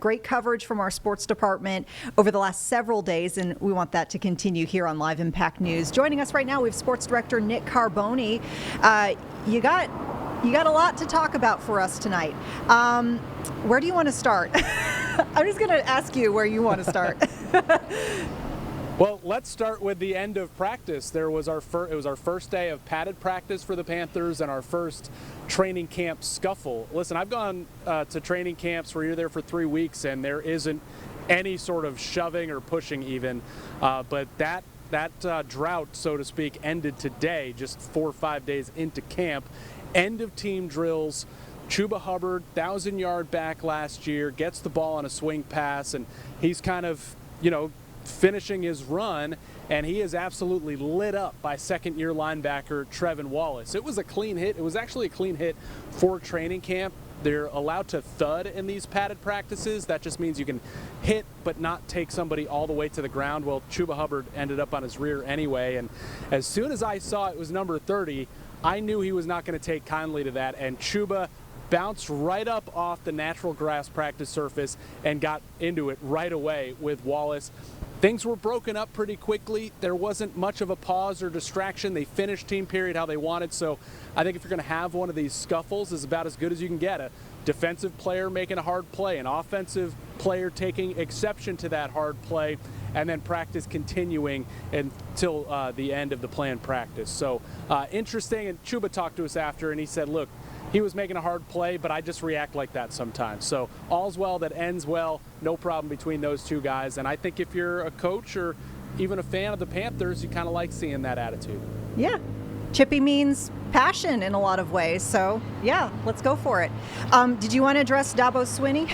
Great coverage from our sports department over the last several days, and we want that to continue here on Live Impact News. Joining us right now, we have Sports Director Nick Carboni. You got a lot to talk about for us tonight. Where do you want to start? I'm just going to ask you where you want to start. Well, let's start with the end of practice. It was our first day of padded practice for the Panthers and our first training camp scuffle. Listen, I've gone to training camps where you're there for 3 weeks and there isn't any sort of shoving or pushing even, but that drought, so to speak, ended today, just 4 or 5 days into camp. End of team drills. Chuba Hubbard, 1,000-yard back last year, gets the ball on a swing pass, and he's kind of, finishing his run, and he is absolutely lit up by second-year linebacker Trevin Wallace. It was a clean hit. It was actually a clean hit for training camp. They're allowed to thud in these padded practices. That just means you can hit but not take somebody all the way to the ground. Well, Chuba Hubbard ended up on his rear anyway, and as soon as I saw it was number 30, I knew he was not going to take kindly to that, and Chuba bounced right up off the natural grass practice surface and got into it right away with Wallace. Things were broken up pretty quickly. There wasn't much of a pause or distraction. They finished team period how they wanted. So I think if you're going to have one of these scuffles, is about as good as you can get. A defensive player making a hard play, an offensive player taking exception to that hard play, and then practice continuing until the end of the planned practice. So interesting. And Chuba talked to us after, and he said, look, he was making a hard play, but I just react like that sometimes. So all's well that ends well, no problem between those two guys. And I think if you're a coach or even a fan of the Panthers, you kind of like seeing that attitude. Yeah. Chippy means passion in a lot of ways. So, yeah, let's go for it. Did you want to address Dabo Swinney?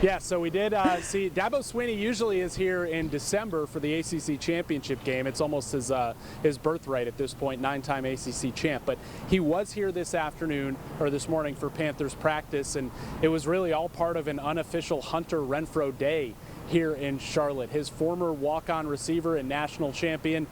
Yeah, so we did see Dabo Swinney usually is here in December for the ACC championship game. It's almost his birthright at this point, 9-time ACC champ. But he was here this morning for Panthers practice, and it was really all part of an unofficial Hunter Renfrow day here in Charlotte. His former walk-on receiver and national champion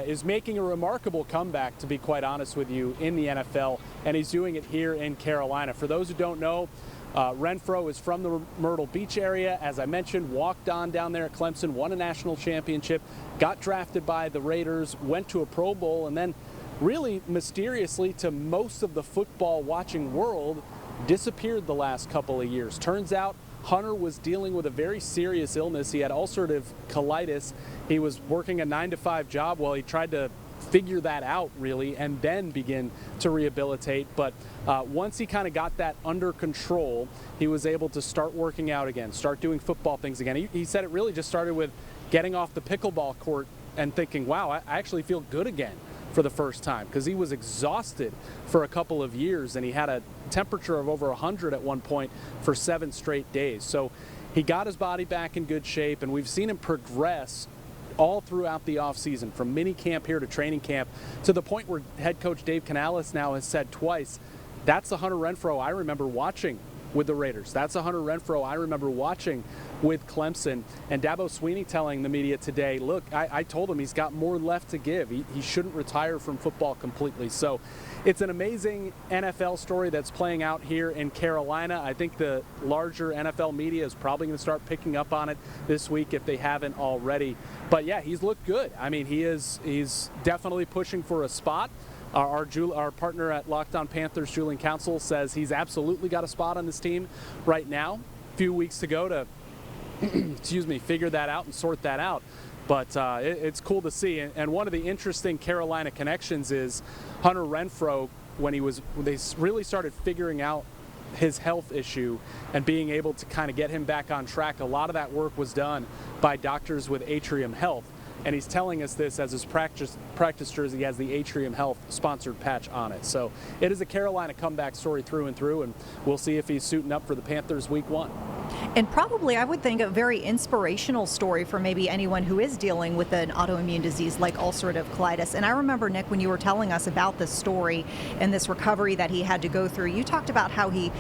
is making a remarkable comeback, to be quite honest with you, in the NFL, and he's doing it here in Carolina. For those who don't know, Renfrow is from the Myrtle Beach area. As I mentioned, walked on down there at Clemson, won a national championship, got drafted by the Raiders, went to a Pro Bowl, and then really mysteriously to most of the football watching world, disappeared the last couple of years. Turns out Hunter was dealing with a very serious illness. He had ulcerative colitis. He was working a 9-to-5 job while he tried to figure that out, really, and then begin to rehabilitate. But once he kind of got that under control, he was able to start working out again, start doing football things again. He said it really just started with getting off the pickleball court and thinking, wow, I actually feel good again for the first time, because he was exhausted for a couple of years, and he had a temperature of over 100 at one point for 7 straight days. So he got his body back in good shape, and we've seen him progress all throughout the offseason, from mini camp here to training camp, to the point where head coach Dave Canales now has said twice, that's the Hunter Renfrow I remember watching with the Raiders. That's a Hunter Renfrow I remember watching with Clemson. And Dabo Swinney telling the media today, look, I told him he's got more left to give. He shouldn't retire from football completely. So it's an amazing NFL story that's playing out here in Carolina. I think the larger NFL media is probably going to start picking up on it this week if they haven't already. But yeah, he's looked good. I mean, he's definitely pushing for a spot. Our partner at Locked On Panthers, Julian Council, says he's absolutely got a spot on this team right now. A few weeks to go to, figure that out and sort that out. But it's cool to see. And one of the interesting Carolina connections is Hunter Renfrow, when they really started figuring out his health issue and being able to kind of get him back on track. A lot of that work was done by doctors with Atrium Health. And he's telling us this as his practice jersey has the Atrium Health sponsored patch on it. So it is a Carolina comeback story through and through, and we'll see if he's suiting up for the Panthers week 1. And probably, I would think, a very inspirational story for maybe anyone who is dealing with an autoimmune disease like ulcerative colitis. And I remember, Nick, when you were telling us about this story and this recovery that he had to go through, you talked about how he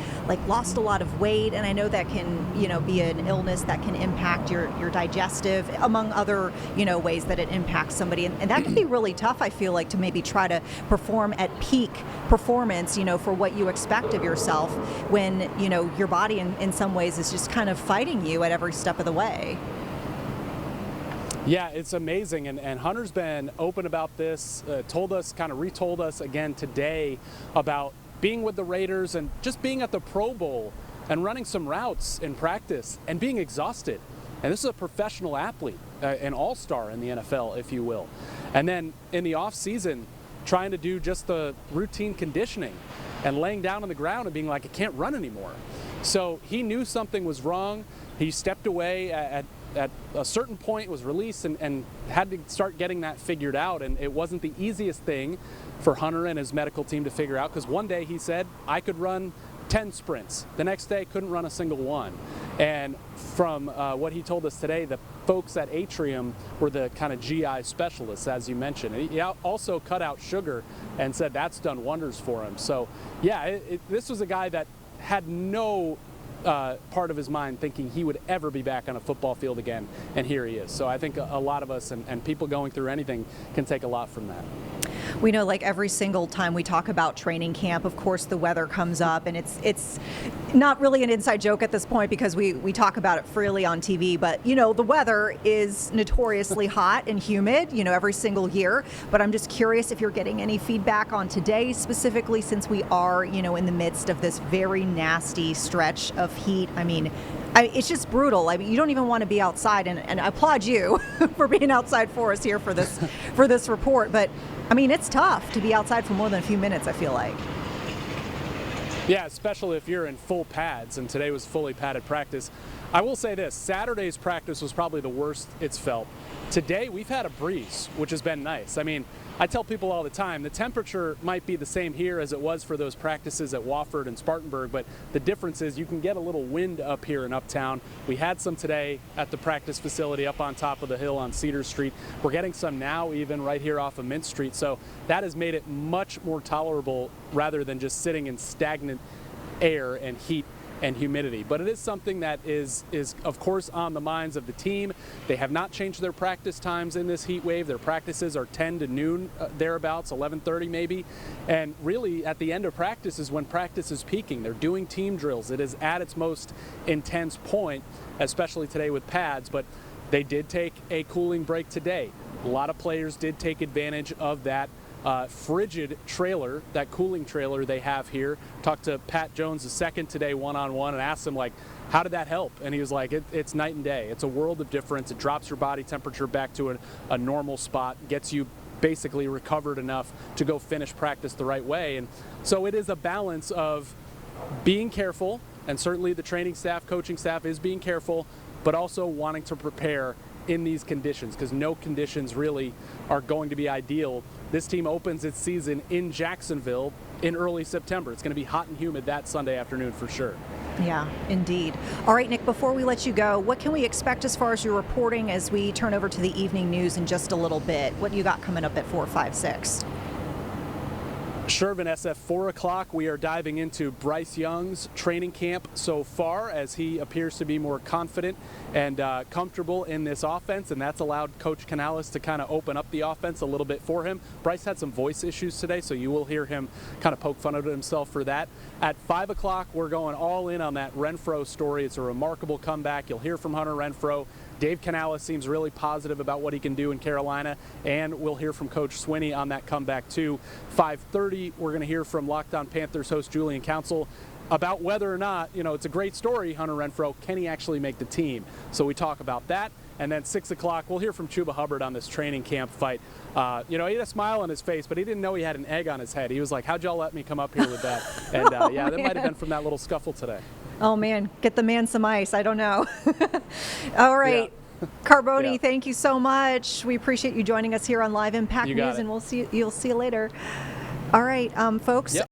lost a lot of weight, and I know that can be an illness that can impact your digestive, among other ways that it impacts somebody, and that can be really tough, I feel like, to maybe try to perform at peak performance for what you expect of yourself when your body in some ways is just kind of fighting you at every step of the way. Yeah, it's amazing, and Hunter's been open about this, retold us again today about being with the Raiders and just being at the Pro Bowl and running some routes in practice and being exhausted. And this is a professional athlete, an all-star in the NFL, if you will. And then in the off-season, trying to do just the routine conditioning and laying down on the ground and being like, I can't run anymore. So he knew something was wrong. He stepped away at a certain point, was released, and had to start getting that figured out. And it wasn't the easiest thing for Hunter and his medical team to figure out, because one day he said, I could run 10 sprints. The next day, couldn't run a single one. And from what he told us today, the folks at Atrium were the kind of GI specialists, as you mentioned. He also cut out sugar and said that's done wonders for him. So, yeah, this was a guy that had no part of his mind thinking he would ever be back on a football field again, and here he is. So I think a lot of us and people going through anything can take a lot from that. We know, every single time we talk about training camp, of course, the weather comes up, and it's not really an inside joke at this point because we talk about it freely on TV, but, the weather is notoriously hot and humid, every single year. But I'm just curious if you're getting any feedback on today specifically, since we are, in the midst of this very nasty stretch of heat. I mean, it's just brutal. I mean, you don't even want to be outside, and I applaud you for being outside for us here for this report. But I mean, it's tough to be outside for more than a few minutes, I feel like. Yeah, especially if you're in full pads, and today was fully padded practice. I will say this, Saturday's practice was probably the worst it's felt. Today, we've had a breeze, which has been nice. I mean, I tell people all the time, the temperature might be the same here as it was for those practices at Wofford and Spartanburg, but the difference is you can get a little wind up here in Uptown. We had some today at the practice facility up on top of the hill on Cedar Street. We're getting some now even right here off of Mint Street, so that has made it much more tolerable rather than just sitting in stagnant air and heat and humidity. But it is something that is of course on the minds of the team. They have not changed their practice times in this heat wave. Their practices are 10 to noon, thereabouts, 11:30 maybe. And really at the end of practice is when practice is peaking. They're doing team drills. It is at its most intense point, especially today with pads, but they did take a cooling break today. A lot of players did take advantage of that frigid trailer, that cooling trailer they have here. Talked to Pat Jones II today one-on-one and asked him, how did that help? And he was like, it's night and day. It's a world of difference. It drops your body temperature back to a normal spot, gets you basically recovered enough to go finish practice the right way. And so it is a balance of being careful, and certainly the training staff, coaching staff is being careful, but also wanting to prepare in these conditions, because no conditions really are going to be ideal. This team opens its season in Jacksonville in early September. It's going to be hot and humid that Sunday afternoon for sure. Yeah, indeed. All right, Nick, before we let you go, what can we expect as far as your reporting as we turn over to the evening news in just a little bit? What do you got coming up at 4, 5, 6? Shervin SF, 4 o'clock, we are diving into Bryce Young's training camp so far, as he appears to be more confident and comfortable in this offense, and that's allowed Coach Canales to kind of open up the offense a little bit for him. Bryce had some voice issues today, so you will hear him kind of poke fun at himself for that. At 5 o'clock, we're going all in on that Renfrow story. It's a remarkable comeback. You'll hear from Hunter Renfrow. Dave Canales seems really positive about what he can do in Carolina, and we'll hear from Coach Swinney on that comeback too. 5:30, we're going to hear from Locked On Panthers host Julian Council about whether or not, it's a great story, Hunter Renfrow, can he actually make the team? So we talk about that. And then 6 o'clock, we'll hear from Chuba Hubbard on this training camp fight. He had a smile on his face, but he didn't know he had an egg on his head. He was like, how'd y'all let me come up here with that? And yeah, that might have been from that little scuffle today. Oh, man, get the man some ice. I don't know. All right. Yeah. Carboni, yeah. Thank you so much. We appreciate you joining us here on Live Impact News, and you'll see you later. All right, folks. Yep.